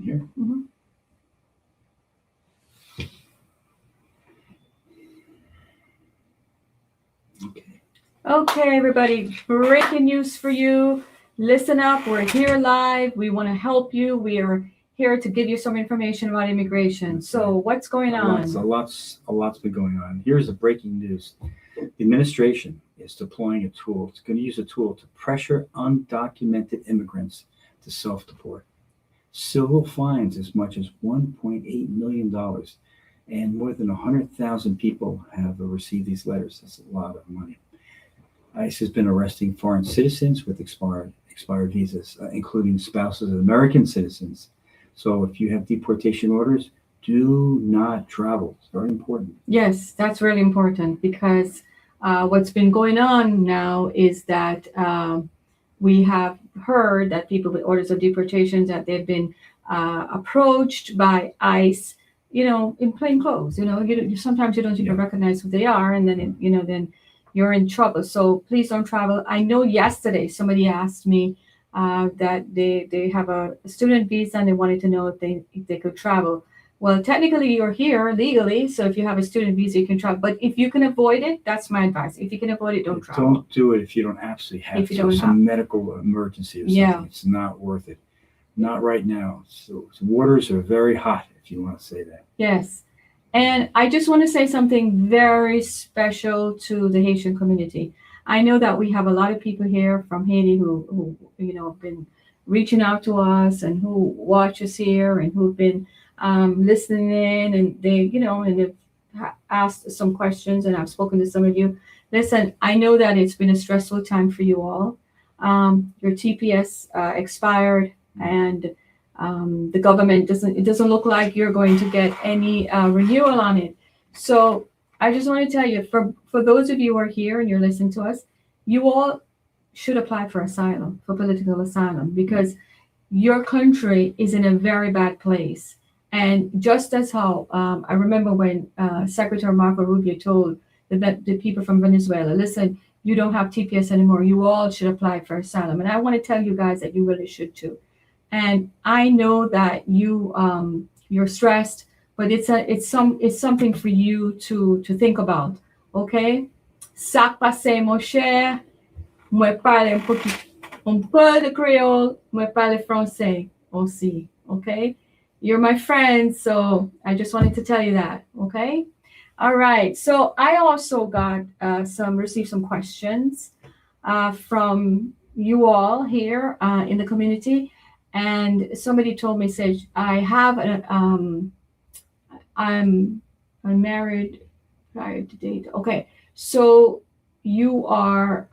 here. Mm-hmm. Okay, everybody, breaking news for you. Listen up. We're here live. We want to help you. We are here to give you some information about immigration. So what's going on? A lot's been going on. Here's the breaking news. The administration is deploying a tool. It's going to use a tool to pressure undocumented immigrants to self-deport. Civil fines as much as $1.8 million. And more than 100,000 people have received these letters. That's a lot of money. ICE has been arresting foreign citizens with expired visas, including spouses of American citizens. So if you have deportation orders, do not travel. It's very important. Yes, that's really important because what's been going on now is that we have heard that people with orders of deportations, that they've been approached by ICE, in plain clothes. Sometimes you don't even recognize who they are, and then then you're in trouble. So please don't travel. I know yesterday somebody asked me that they have a student visa and they wanted to know if they could travel. Well, technically you're here legally, so if you have a student visa, you can travel. But if you can avoid it, that's my advice. If you can avoid it, don't travel. Don't do it if you don't absolutely have to. Some medical emergency or something. Yeah. It's not worth it. Not right now. So waters are very hot, if you want to say that. Yes. And I just want to say something very special to the Haitian community. I know that we have a lot of people here from Haiti who have been reaching out to us and who watch us here and who've been listening in, and they've asked some questions, and I've spoken to some of you. Listen, I know that it's been a stressful time for you all. Your TPS expired, and the government doesn't look like you're going to get any renewal on it. So I just want to tell you, for those of you who are here and you're listening to us, you all should apply for asylum, for political asylum, because your country is in a very bad place. And just as how I remember when Secretary Marco Rubio told the people from Venezuela, listen, you don't have TPS anymore. You all should apply for asylum. And I want to tell you guys that you really should too. And I know that you're stressed, but it's something for you to think about. Okay? Sac passe mon cher, moi parle un peu de créole, moi parle français aussi. Okay? You're my friend, so I just wanted to tell you that. Okay? All right. So I also got received some questions from you all here in the community. And somebody told me, said, I'm married prior to date. Okay, so you are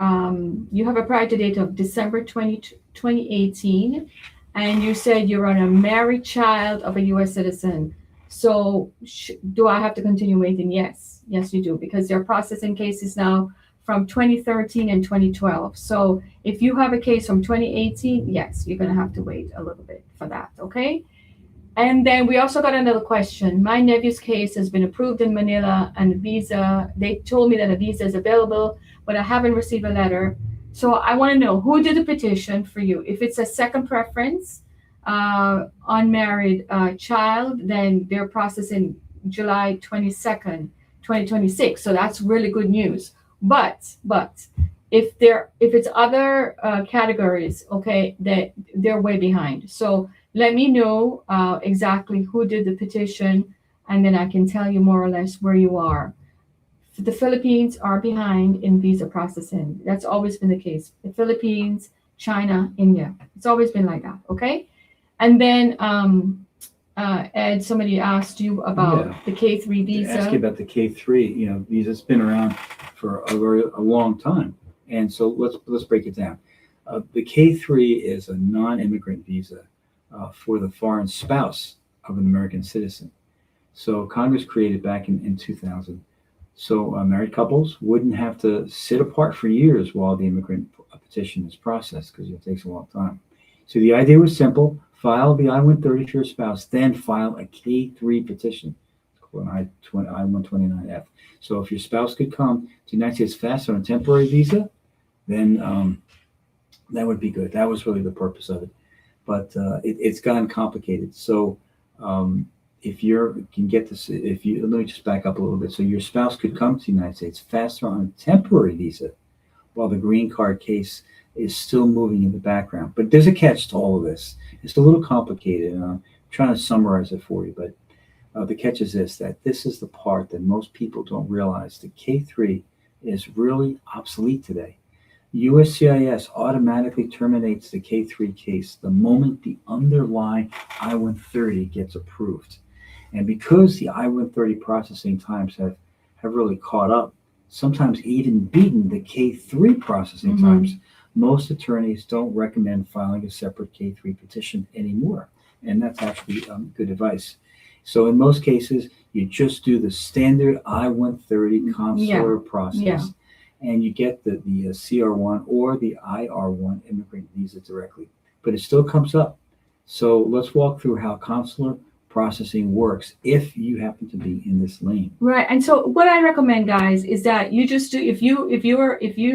you have a prior to date of December 2018, and you said you're a married child of a U.S. citizen. So do I have to continue waiting? Yes, you do, because they're processing cases now from 2013 and 2012. So if you have a case from 2018, yes, you're going to have to wait a little bit for that, okay? And then we also got another question. My nephew's case has been approved in Manila, and they told me that a visa is available, but I haven't received a letter. So I want to know, who did the petition for you? If it's a second preference, unmarried child, then they're processing July 22nd, 2026. So that's really good news. But if it's other categories, okay, that they're way behind. So let me know exactly who did the petition, and then I can tell you more or less where you are. The Philippines are behind in visa processing. That's always been the case. The Philippines, China, India. It's always been like that, okay? And then Ed, somebody asked you about the K3 visa. Ask you about the K3, visa's been around for a long time. And so let's break it down. The K3 is a non-immigrant visa for the foreign spouse of an American citizen. So Congress created back in 2000. So married couples wouldn't have to sit apart for years while the immigrant petition is processed, because it takes a long time. So the idea was simple: file the I-130 for your spouse, then file a K3 petition, called an I-129F. So if your spouse could come to the United States fast on a temporary visa, then that would be good. That was really the purpose of it. but it's gotten complicated. So if you can get this, if you let me just back up a little bit. So your spouse could come to the United States faster on a temporary visa, while the green card case is still moving in the background. But there's a catch to all of this. It's a little complicated, and I'm trying to summarize it for you. But the catch is this: that this is the part that most people don't realize. The K3 is really obsolete today. USCIS automatically terminates the K3 case the moment the underlying I-130 gets approved. And because the I-130 processing times have really caught up, sometimes even beaten the K3 processing times, most attorneys don't recommend filing a separate K3 petition anymore. And that's actually good advice. So in most cases, you just do the standard I-130 consular process. And you get the CR1 or the IR1 immigrant visa directly, but it still comes up. So let's walk through how consular processing works if you happen to be in this lane. Right. And so what I recommend, guys, is that you just do, if you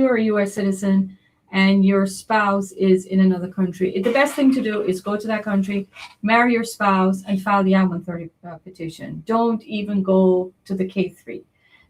are a U.S. citizen and your spouse is in another country, the best thing to do is go to that country, marry your spouse, and file the I-130 petition. Don't even go to the K3.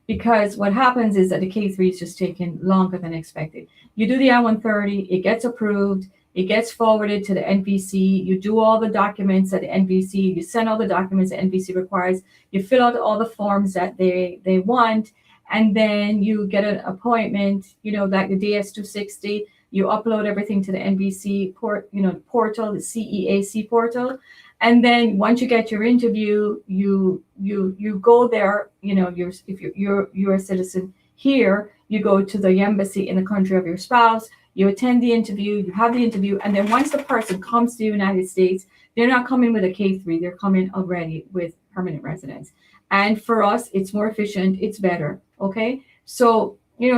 Because what happens is that the K3 is just taking longer than expected. You do the I-130, it gets approved, it gets forwarded to the NVC, you do all the documents at the NVC, you send all the documents the NVC requires, you fill out all the forms that they want, and then you get an appointment, like the DS-260, you upload everything to the NVC portal, the CEAC portal. And then once you get your interview, you go there, if you're a citizen here, you go to the embassy in the country of your spouse, you attend the interview, you have the interview, and then once the person comes to the United States, they're not coming with a K3, they're coming already with permanent residence. And for us, it's more efficient, it's better, okay? So,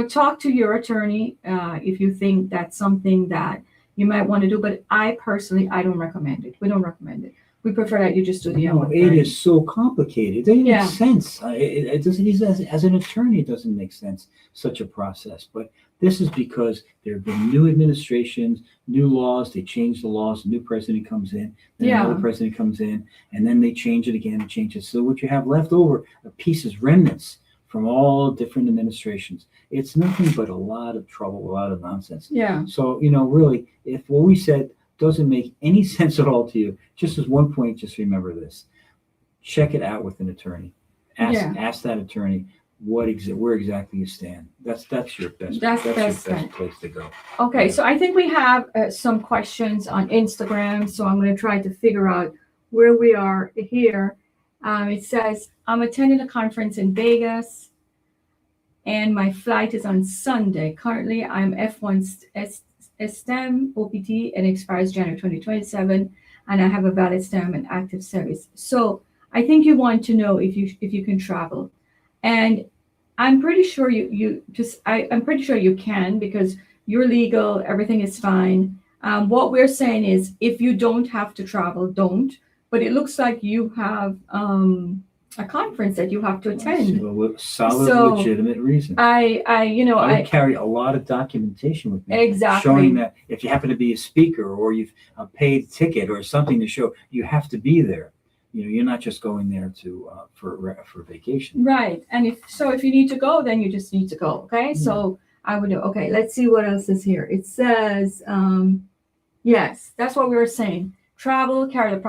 talk to your attorney if you think that's something that you might want to do, but I don't recommend it. We don't recommend it. We prefer that you just do the No, it is so complicated. It doesn't make sense. It doesn't, even as an attorney, it doesn't make sense, such a process. But this is because there have been new administrations, new laws, they change the laws, a new president comes in, then another president comes in, and then they change it again and change it. So what you have left over are pieces, remnants from all different administrations. It's nothing but a lot of trouble, a lot of nonsense. Yeah. So, really, if what we said doesn't make any sense at all to you, just as one point, just remember this: check it out with an attorney. Ask that attorney where exactly you stand. That's your best. That's your best place to go. Okay, so I think we have some questions on Instagram. So I'm going to try to figure out where we are here. It says, I'm attending a conference in Vegas, and my flight is on Sunday. Currently, I'm F1 STEM OPT and expires January 2027, and I have a valid STEM and active service. So I think you want to know if you can travel, and I'm pretty sure I'm pretty sure you can, because you're legal, everything is fine. What we're saying is, if you don't have to travel, don't. But it looks like you have a conference that you have to attend. Solid, legitimate reason. I carry a lot of documentation with me. Exactly. Showing that if you happen to be a speaker or you've paid a ticket or something to show, you have to be there. You're not just going there for vacation. Right. And if you need to go, then you just need to go. Okay. So I would do. Okay. Let's see what else is here. It says, yes, that's what we were saying. Travel, carry the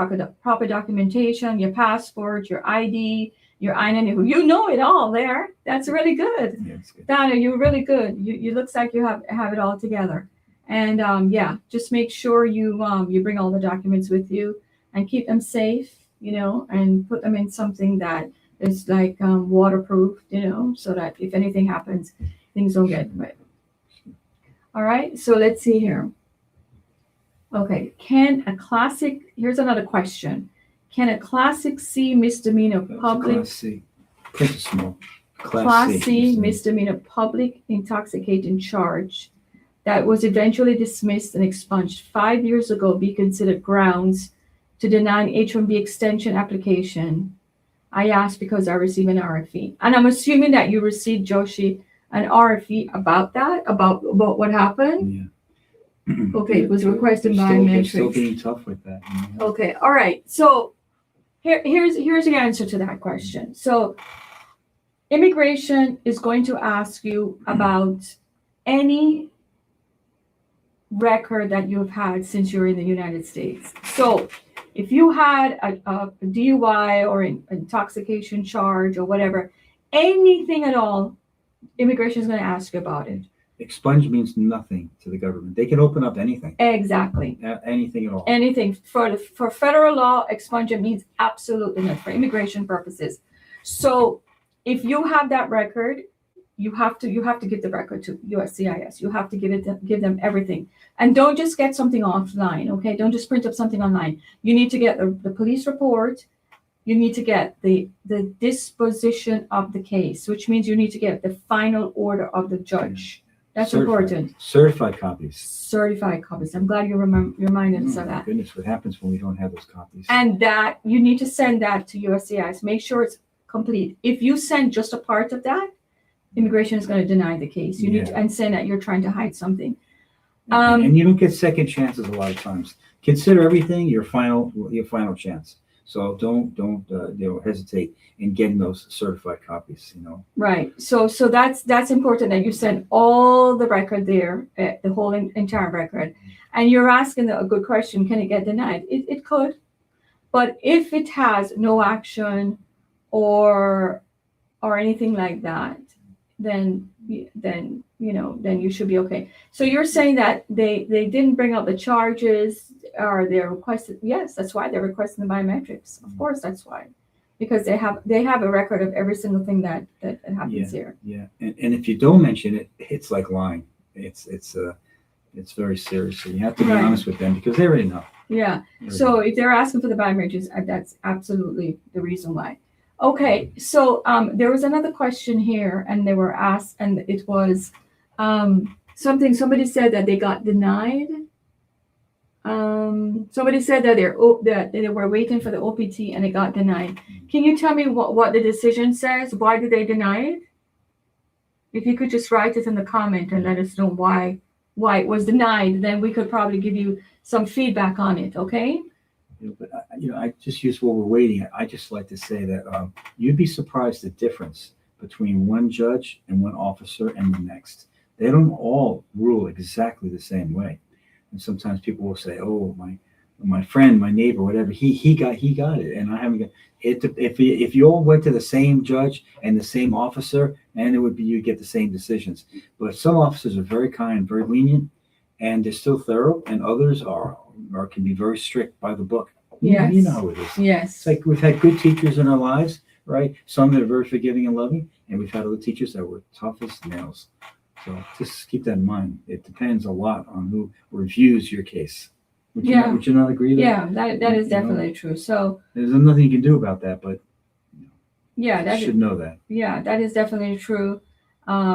proper documentation, your passport, your ID, your I-9. You know it all there. That's really good. Yeah, that's good. Donna, you're really good. You looks like you have it all together. And just make sure you bring all the documents with you and keep them safe, and put them in something that is like waterproof, so that if anything happens, things don't get wet. All right, so let's see here. Okay, here's another question. Can a Classic C misdemeanor public Class C misdemeanor public intoxicating charge that was eventually dismissed and expunged 5 years ago be considered grounds to deny an H-1B extension application? I asked because I received an RFE. And I'm assuming that you received, Joshi, an RFE about that, about what happened? Yeah. Okay, it was requested They're biometrics. still being tough with that. You know? Okay, all right. So here's the answer to that question. So immigration is going to ask you about any record that you've had since you're in the United States. So if you had a DUI or an intoxication charge or whatever, anything at all, immigration is going to ask you about it. Expunge means nothing to the government. They can open up anything. Exactly. Anything at all. Anything for federal law, expungement means absolutely nothing for immigration purposes. So if you have that record, you have to give the record to USCIS. You have to give them everything, and don't just get something offline. Okay, don't just print up something online. You need to get the police report. You need to get the disposition of the case, which means you need to get the final order of the judge. That's important. Certified copies. Certified copies. I'm glad you reminded us of that. Goodness, what happens when we don't have those copies? And that you need to send that to USCIS. Make sure it's complete. If you send just a part of that, immigration is going to deny the case. You need to, and say that you're trying to hide something. And you don't get second chances a lot of times. Consider everything your final chance. So don't hesitate in getting those certified copies. You know. Right. So that's important that you send all the record there, the whole entire record. And you're asking a good question: can it get denied? It could, but if it has no action or anything like that, then you should be okay. So you're saying that they didn't bring up the charges, or they requested? Yes, that's why they're requesting the biometrics. Of course, that's why, because they have a record of every single thing that happens here. Yeah, and if you don't mention it, it's like lying. It's very serious. So you have to be honest with them because they already know. Yeah. So if they're asking for the biometrics, that's absolutely the reason why. Okay, so there was another question here, and they were asked, and it was somebody said that they got denied. Somebody said that they were waiting for the OPT and it got denied. Can you tell me what the decision says? Why did they deny it? If you could just write it in the comment and let us know why it was denied, then we could probably give you some feedback on it. Okay. But I just use while we're waiting. I just like to say that you'd be surprised the difference between one judge and one officer and the next. They don't all rule exactly the same way. And sometimes people will say, "Oh, my friend, my neighbor, whatever, he got it, and I haven't got it." If you all went to the same judge and the same officer, and it would be you get the same decisions. But some officers are very kind, very lenient, and they're still thorough, and others are can be very strict by the book. Yes. You know how it is. Yes. It's like we've had good teachers in our lives, right? Some that are very forgiving and loving, and we've had other teachers that were tough as nails. So just keep that in mind. It depends a lot on who reviews your case. Would you not agree? Yeah, that is definitely true. So there's nothing you can do about that, but you should know that. Yeah, that is definitely true.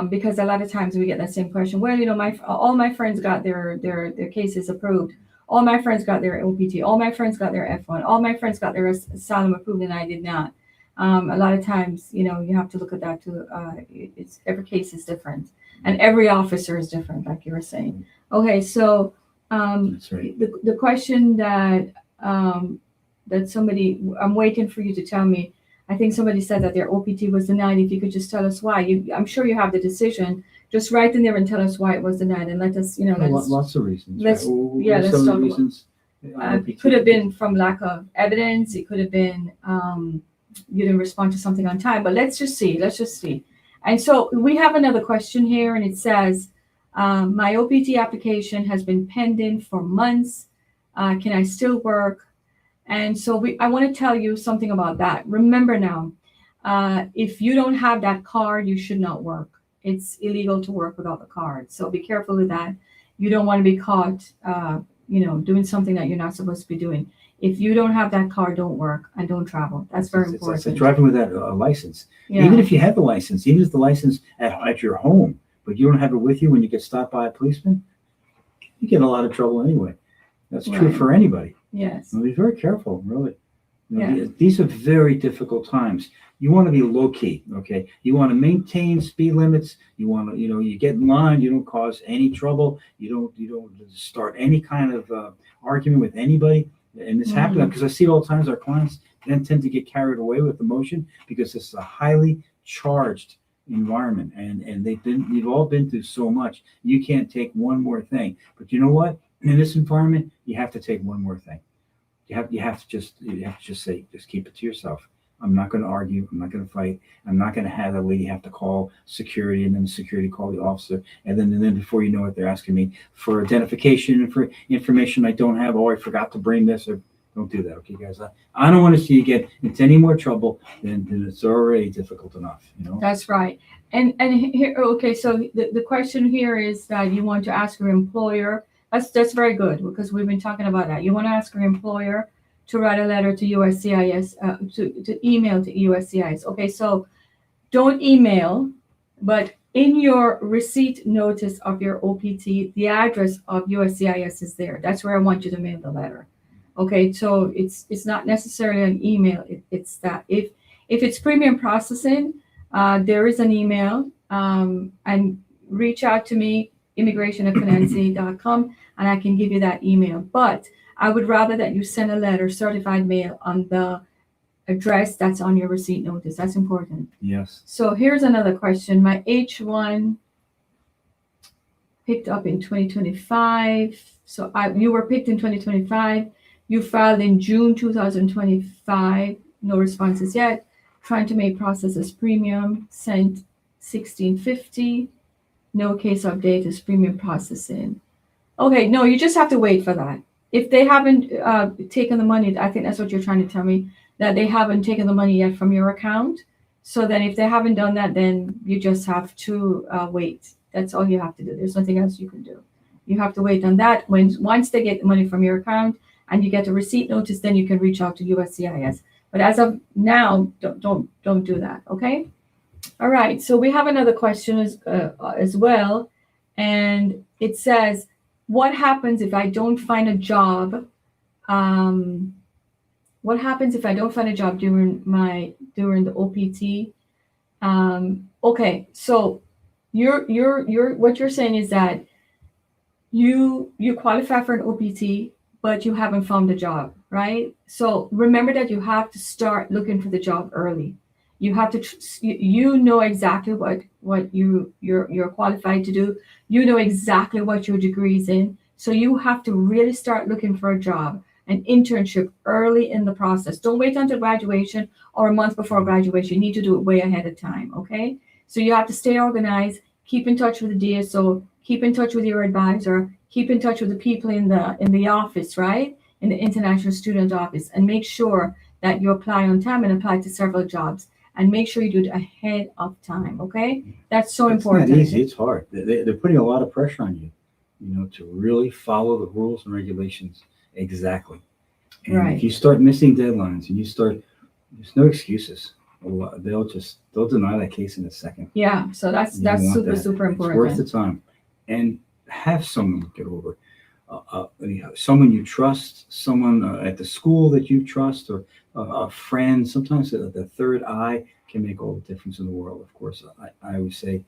Because a lot of times we get that same question. Well, all my friends got their cases approved. All my friends got their OPT. All my friends got their F1. All my friends got their asylum approved, and I did not. A lot of times, you have to look at that too. It's every case is different, and every officer is different, like you were saying. Okay, so that's right. The question that somebody, I'm waiting for you to tell me. I think somebody said that their OPT was denied. If you could just tell us why. I'm sure you have the decision. Just write in there and tell us why it was denied, and let us, lots of reasons. Let's talk reasons. It could have been from lack of evidence. It could have been you didn't respond to something on time. But let's just see. And so we have another question here, and it says, my OPT application has been pending for months. Can I still work? And so I want to tell you something about that. Remember now, if you don't have that card, you should not work. It's illegal to work without the card. So be careful with that. You don't want to be caught, doing something that you're not supposed to be doing. If you don't have that card, don't work and don't travel. That's very important. It's like driving without a license. Yeah. Even if you have a license, even if the license at your home, but you don't have it with you when you get stopped by a policeman, you get in a lot of trouble anyway. That's true for anybody. Yes. So be very careful, really. These are very difficult times. You want to be low key, okay? You want to maintain speed limits. You want to, you get in line. You don't cause any trouble. You don't start any kind of argument with anybody. And this happens because I see it all the times. Our clients then tend to get carried away with emotion because it's a highly charged environment, and we've all been through so much. You can't take one more thing, but you know what? In this environment, you have to take one more thing. You have to just say, just keep it to yourself. I'm not going to argue. I'm not going to fight. I'm not going to have that lady have to call security and then the security call the officer. And then before you know it, they're asking me for identification and for information I don't have. Oh, I forgot to bring this. Or don't do that. Okay, guys. I don't want to see you get into any more trouble than it's already difficult enough. That's right. And here, okay, so the question here is that you want to ask your employer. That's very good because we've been talking about that. You want to ask your employer to write a letter to USCIS, to email to USCIS. Okay, so don't email, but in your receipt notice of your OPT, the address of USCIS is there. That's where I want you to mail the letter. Okay, so it's not necessarily an email. It's that if it's premium processing, there is an email, and reach out to me, immigration@finance.com, and I can give you that email. But I would rather that you send a letter, certified mail, on the address that's on your receipt notice. That's important. Yes. So here's another question. My H1 picked up in 2025. So you were picked in 2025. You filed in June 2025. No responses yet. Trying to make processes premium. Sent $16.50. No case update is premium processing. Okay, no, you just have to wait for that. If they haven't taken the money, I think that's what you're trying to tell me, that they haven't taken the money yet from your account. So then if they haven't done that, then you just have to wait. That's all you have to do. There's nothing else you can do. You have to wait on that. Once they get the money from your account and you get a receipt notice, then you can reach out to USCIS. But as of now, don't do that, okay? All right, so we have another question as well, and it says, what happens if I don't find a job? What happens if I don't find a job during the OPT? Okay, so you're what you're saying is that you qualify for an OPT, but you haven't found a job, right? So remember that you have to start looking for the job early. You have to, you know exactly what you're qualified to do. You know exactly what your degree is in. So you have to really start looking for a job, an internship early in the process. Don't wait until graduation or a month before graduation. You need to do it way ahead of time, okay? So you have to stay organized, keep in touch with the DSO, keep in touch with your advisor, keep in touch with the people in the office, right? In the International Student Office, and make sure that you apply on time and apply to several jobs. And make sure you do it ahead of time, okay? That's so important. It's not easy. It's hard. They're putting a lot of pressure on you, to really follow the rules and regulations exactly. And right. If you start missing deadlines and there's no excuses. They'll deny that case in a second. Yeah, so that's super important. It's worth the time. And have someone get over. Someone you trust, someone at the school that you trust, or a friend. Sometimes the third eye can make all the difference in the world. Of course, I always say,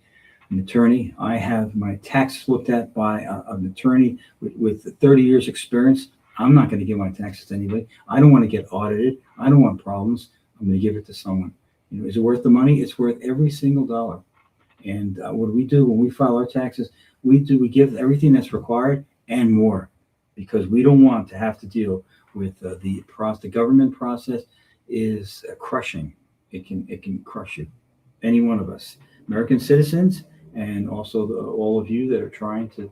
an attorney. I have my taxes looked at by an attorney with 30 years experience. I'm not going to give my taxes to anybody. I don't want to get audited. I don't want problems. I'm going to give it to someone. Is it worth the money? It's worth every single dollar. And what do we do when we file our taxes? We give everything that's required and more, because we don't want to have to deal with the government process is crushing. It can crush you, any one of us, American citizens, and also all of you that are trying to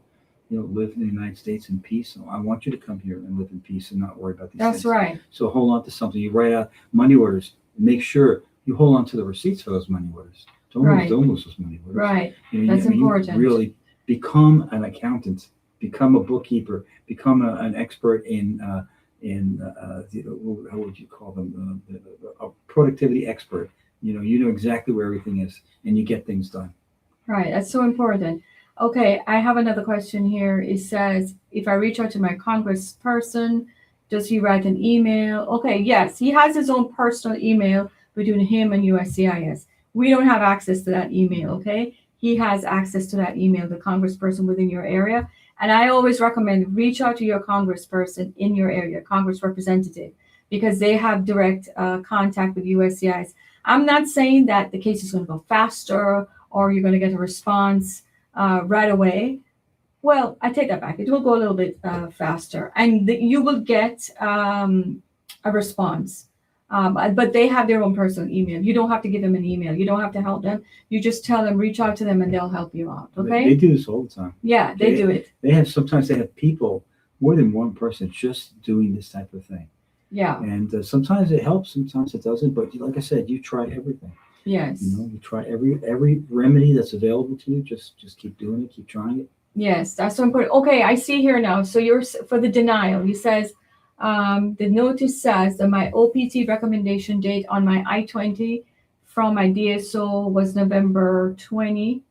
live in the United States in peace. So I want you to come here and live in peace and not worry about these things. That's right. So hold on to something. You write out money orders. Make sure you hold on to the receipts for those money orders. Don't lose those money orders. Right. That's important. You really become an accountant, become a bookkeeper, become an expert in how would you call them? A productivity expert. You know exactly where everything is, and you get things done. Right. That's so important. Okay, I have another question here. It says, if I reach out to my congressperson Does he write an email? Okay, yes, he has his own personal email between him and USCIS. We don't have access to that email, okay? He has access to that email, the congressperson within your area. And I always recommend reach out to your congressperson in your area, Congress representative, because they have direct contact with USCIS. I'm not saying that the case is going to go faster or you're going to get a response right away. Well, I take that back. It will go a little bit faster, and you will get a response. But they have their own personal email. You don't have to give them an email. You don't have to help them. You just tell them, reach out to them, and they'll help you out. Okay? They do this all the time. Yeah, they do it. Sometimes they have people, more than one person, just doing this type of thing. Yeah. And sometimes it helps, sometimes it doesn't. But like I said, you try everything. Yes. You try every remedy that's available to you. Just keep doing it. Keep trying it. Yes, that's so important. Okay, I see here now. So you're for the denial. He says the notice says that my OPT recommendation date on my I-20 from my DSO was November 20.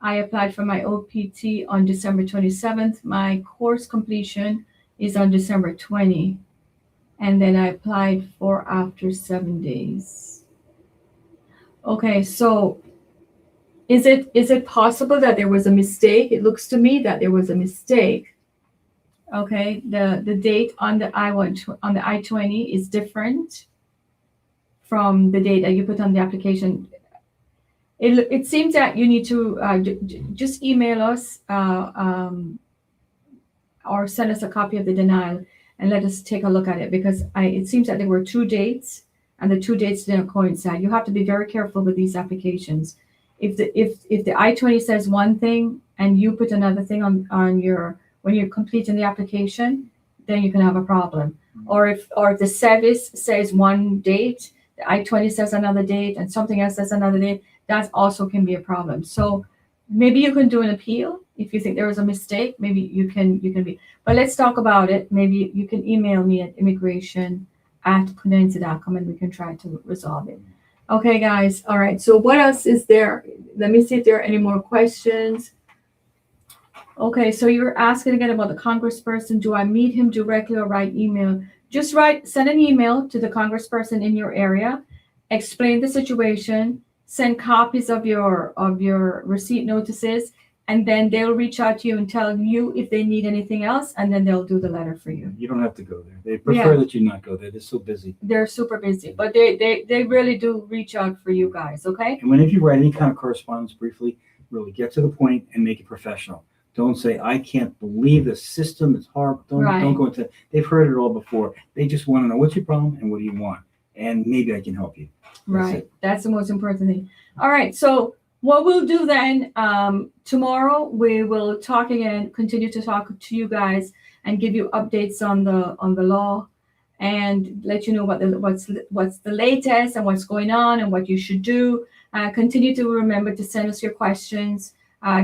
I applied for my OPT on December 27th. My course completion is on December 20. And then I applied for after 7 days. Okay, so is it possible that there was a mistake? It looks to me that there was a mistake. Okay, the date on the I-20 is different from the date that you put on the application. It seems that you need to just email us or send us a copy of the denial and let us take a look at it, because it seems that there were two dates and the two dates didn't coincide. You have to be very careful with these applications. If the I-20 says one thing and you put another thing on when you're completing the application, then you can have a problem. Or if the service says one date, the I-20 says another date, and something else says another date, that also can be a problem. So maybe you can do an appeal if you think there was a mistake. Maybe you can be. But let's talk about it. Maybe you can email me at immigration@Kudenza.com and we can try to resolve it. Okay, guys. All right. So what else is there? Let me see if there are any more questions. Okay. So you're asking again about the congressperson. Do I meet him directly or write email? Just send an email to the congressperson in your area, explain the situation, send copies of your receipt notices, and then they'll reach out to you and tell you if they need anything else, and then they'll do the letter for you. You don't have to go there. They prefer that you not go there. They're so busy. They're super busy, but they really do reach out for you guys, okay? And whenever you write any kind of correspondence briefly, really get to the point and make it professional. Don't say, I can't believe the system is horrible. Don't go into, they've heard it all before. They just want to know what's your problem and what do you want? And maybe I can help you. That's the most important thing. All right. So what we'll do then, tomorrow we will talk again, continue to talk to you guys and give you updates on the law and let you know what's the latest and what's going on and what you should do. Continue to remember to send us your questions.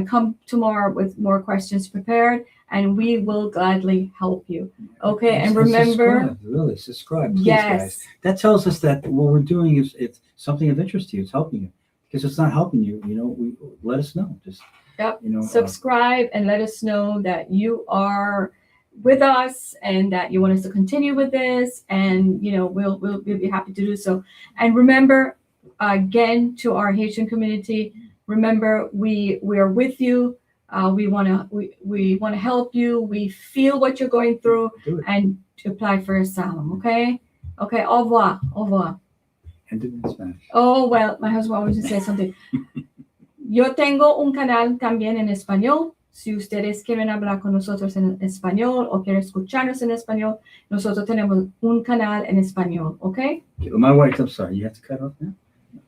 Come tomorrow with more questions prepared, and we will gladly help you. Okay, and remember, subscribe. Please, yes, guys. That tells us that what we're doing is it's something of interest to you. It's helping you. Because it's not helping you, let us know. Just subscribe and let us know that you are with us and that you want us to continue with this, and we'll be happy to do so. And remember, again, to our Haitian community, remember we are with you. We want to help you. We feel what you're going through, and to apply for asylum. Okay. Au revoir. Au revoir. And do it in Spanish. Oh, well, my husband wanted to say something. Yo tengo un canal también en español. Si ustedes quieren hablar con nosotros en español o quieren escucharnos en español, nosotros tenemos un canal en español, okay? My wife, I'm sorry, you have to cut off now?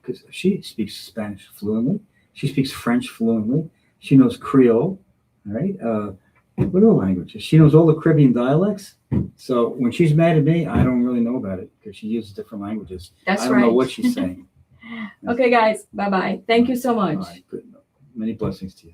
Because she speaks Spanish fluently. She speaks French fluently. She knows Creole, all right? What other languages? She knows all the Caribbean dialects. So when she's mad at me, I don't really know about it because she uses different languages. That's right. I don't know what she's saying. Okay, guys. Bye-bye. Thank you so much. All right, good. Many blessings to you.